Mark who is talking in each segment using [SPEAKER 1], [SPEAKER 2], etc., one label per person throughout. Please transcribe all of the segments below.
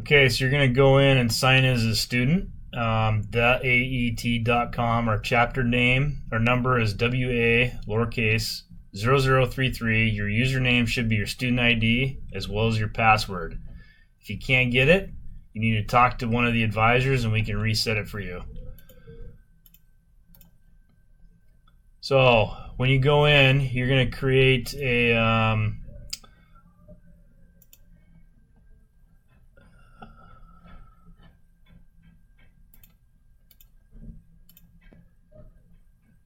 [SPEAKER 1] Okay, so you're going to go in and sign in as a student. .aet.com, our chapter name, our number is WA lowercase 0033. Your username should be your student ID as well as your password. If you can't get it, you need to talk to one of the advisors and we can reset it for you. So when you go in, you're going to create a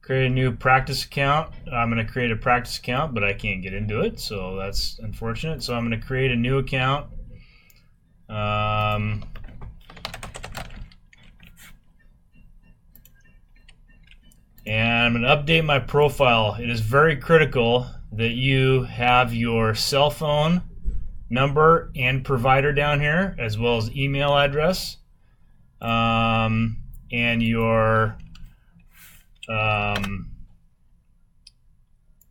[SPEAKER 1] create a new practice account. I'm going to create a practice account, but I can't get into it, so that's unfortunate. So I'm going to create a new account. And I'm going to update my profile. It is very critical that you have your cell phone number and provider down here, as well as email address, and your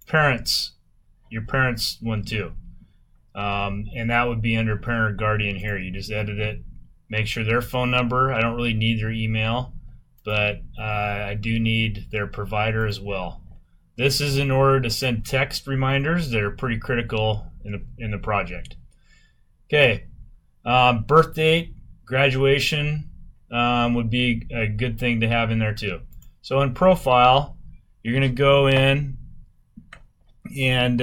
[SPEAKER 1] parents one too, and that would be under parent or guardian here. You just edit it, make sure their phone number. I don't really need their email, but I do need their provider as well. This is in order to send text reminders that are pretty critical in the project. Okay, birth date, graduation would be a good thing to have in there too. So in profile, you're going to go in and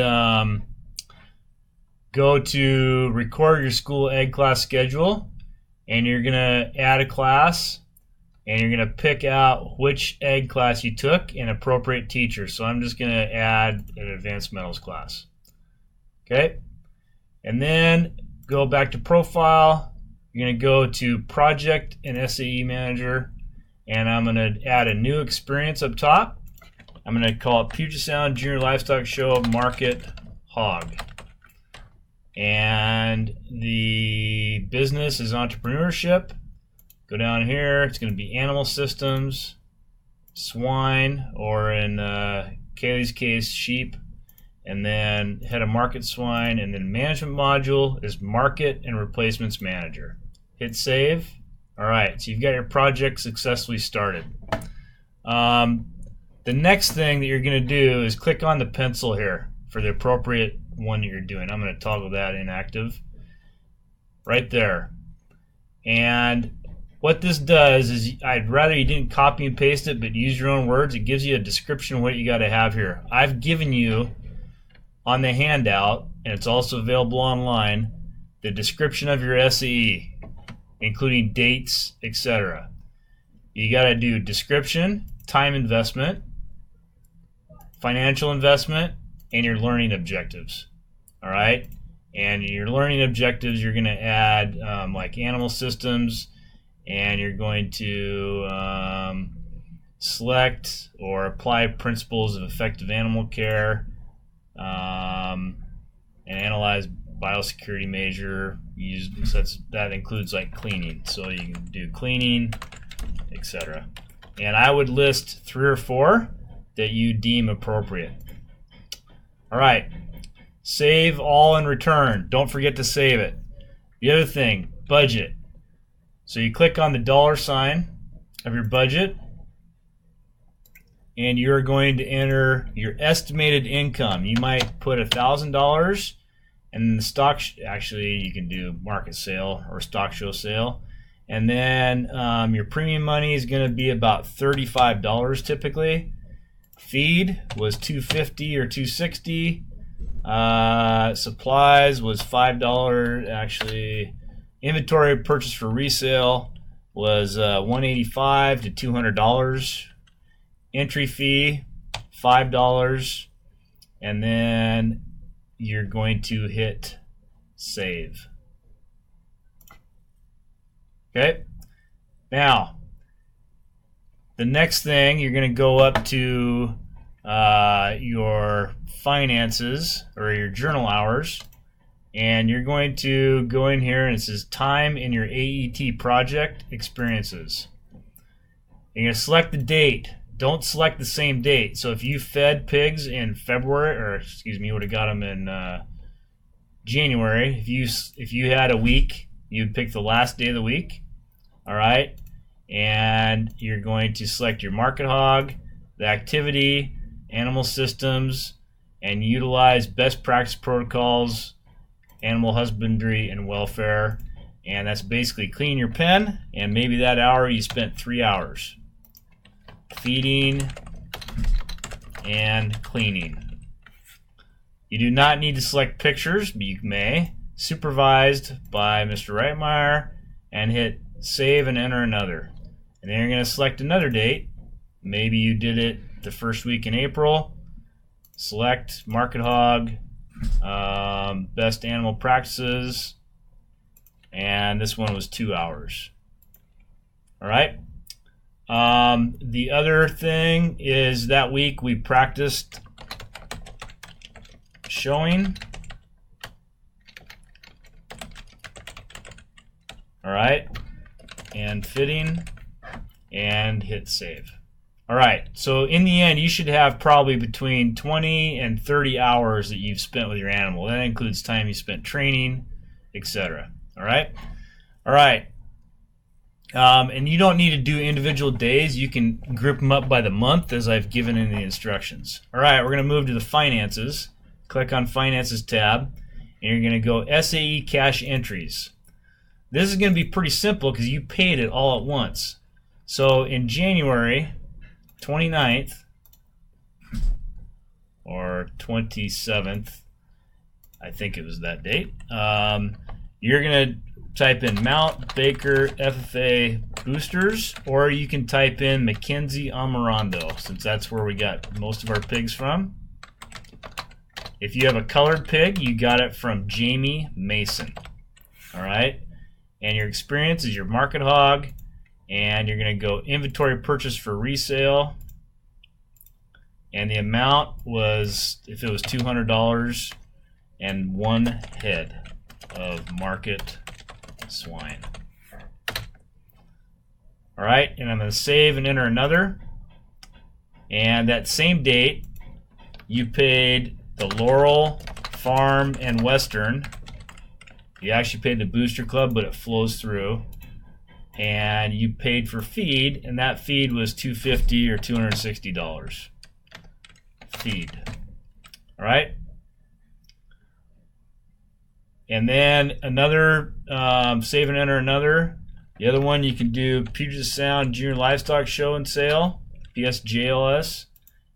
[SPEAKER 1] go to record your school ed class schedule, and you're going to add a class, and you're going to pick out which ed class you took and appropriate teacher. So I'm just going to add an advanced metals class. Okay, and then go back to profile. You're going to go to project and SAE manager, and I'm going to add a new experience up top. I'm going to call it Puget Sound Junior Livestock Show Market Hog. And the business is entrepreneurship. Go down here. It's going to be animal systems, swine, or in Kaylee's case, sheep. And then head of market swine. And then management module is market and replacements manager. Hit save. All right, so you've got your project successfully started. The next thing that you're going to do is click on the pencil here for the appropriate one that you're doing. I'm going to toggle that inactive right there. And what this does is, I'd rather you didn't copy and paste it, but use your own words. It gives you a description of what you got to have here. I've given you on the handout, and it's also available online, the description of your SAE, including dates, etc. You got to do description, time investment, financial investment, and your learning objectives. All right, and your learning objectives, you're going to add like animal systems, and you're going to select or apply principles of effective animal care, and analyze biosecurity measure. That includes like cleaning, so you can do cleaning, etc. And I would list 3 or 4 that you deem appropriate. All right, save all and return. Don't forget to save it. The other thing, budget. So you click on the $sign of your budget, and you're going to enter your estimated income. You might put $1,000. And the stock, actually, you can do market sale or stock show sale. And then your premium money is going to be about $35 typically. Feed was $2.50 or $2.60. Supplies was $5. Actually, inventory purchase for resale was $185 to $200. Entry fee $5, and then you're going to hit save. Okay. Now, the next thing, you're going to go up to your finances or your journal hours, and you're going to go in here and it says time in your AET project experiences. You're going to select the date. Don't select the same date. So if you fed pigs in February, or excuse me, you would have got them in January. If you had a week you'd pick the last day of the week. All right, and you're going to select your market hog, the activity, animal systems, and utilize best practice protocols, animal husbandry and welfare. And that's basically clean your pen, and maybe that hour you spent 3 hours feeding and cleaning. You do not need to select pictures, but you may. Supervised by Mr. Reitmeyer, and hit save and enter another. And then you're going to select another date. Maybe you did it the first week in April. Select market hog, best animal practices, and this one was 2 hours. All right. The other thing is that week we practiced showing. All right, and fitting, and hit save. All right, so in the end, you should have probably between 20 and 30 hours that you've spent with your animal. That includes time you spent training, etc. All right, all right. And you don't need to do individual days. You can group them up by the month, as I've given in the instructions. All right, we're going to move to the finances. Click on Finances tab, and you're going to go SAE Cash Entries. This is going to be pretty simple because you paid it all at once. So in January 29th or 27th, I think it was that date, you're going to type in Mount Baker FFA Boosters, or you can type in Mackenzie Amarando, since that's where we got most of our pigs from. If you have a colored pig, you got it from Jamie Mason. All right. And your experience is your market hog, and you're going to go inventory purchase for resale, and the amount was, if it was $200, and 1 head of market swine. All right, and I'm going to save and enter another, and that same date you paid the Laurel, Farm, and Western. You actually paid the Booster Club, but it flows through. And you paid for feed, and that feed was $250 or $260. Feed. All right. And then another, save and enter another. The other one you can do Puget Sound Junior Livestock Show and Sale, PSJLS.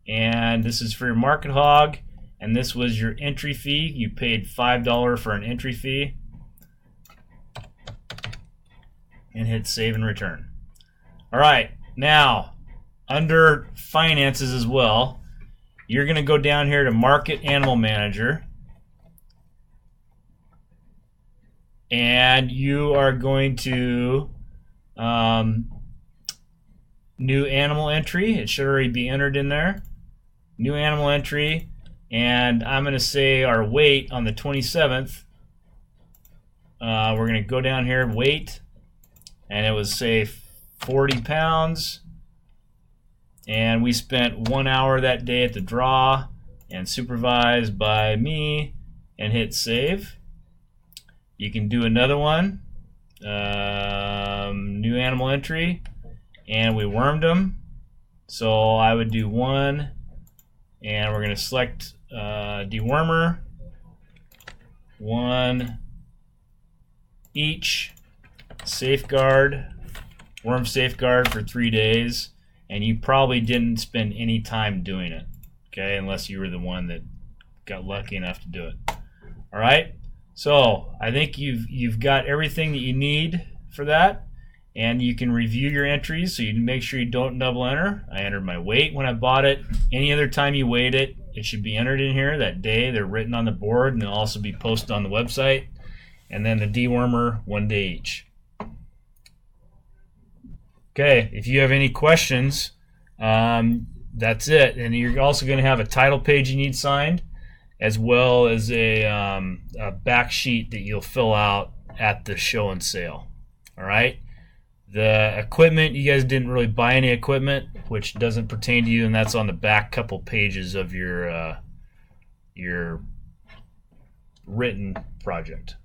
[SPEAKER 1] And this is for your market hog. And this was your entry fee. You paid $5 for an entry fee. And hit save and return. All right, now under finances as well, you're going to go down here to Market Animal Manager, and you are going to new animal entry. It should already be entered in there. New animal entry, and I'm going to say our weight on the 27th. We're going to go down here, weight. And it was, say, 40 pounds. And we spent 1 hour that day at the draw, and supervised by me, and hit save. You can do another one. New animal entry. And we wormed them. So I would do 1. And we're going to select dewormer. 1 each. Safeguard, worm safeguard for 3 days, and you probably didn't spend any time doing it, okay, unless you were the one that got lucky enough to do it. All right, so I think you've got everything that you need for that, and you can review your entries, so you make sure you don't double enter. I entered my weight when I bought it. Any other time you weighed it, it should be entered in here that day. They're written on the board, and they'll also be posted on the website. And then the dewormer, 1 day each. Okay, if you have any questions, that's it. And you're also going to have a title page you need signed, as well as a back sheet that you'll fill out at the show and sale. All right? The equipment, you guys didn't really buy any equipment, which doesn't pertain to you, and that's on the back couple pages of your written project.